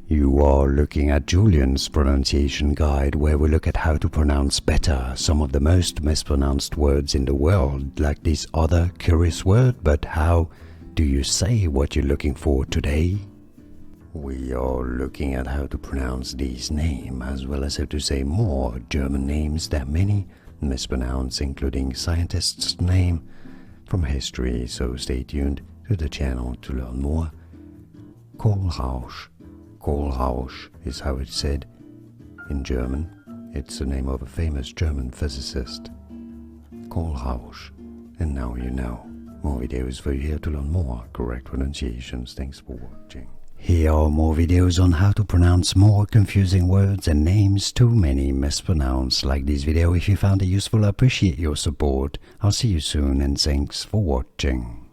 You are looking at Julian's pronunciation guide, where we look at how to pronounce better some of the most mispronounced words in the world, like this other curious word. But how do you say what you're looking for today? We are looking at how to pronounce these names, as well as how to say more German names that many mispronounce, including scientists' name from history, so stay tuned to the channel to learn more. Kohlrausch. Kohlrausch is how it's said in German. It's the name of a famous German physicist. Kohlrausch. And now you know. More videos for you here to learn more correct pronunciations. Thanks for watching. Here are more videos on how to pronounce more confusing words and names too many mispronounced. Like this video if you found it useful. I appreciate your support. I'll see you soon and thanks for watching.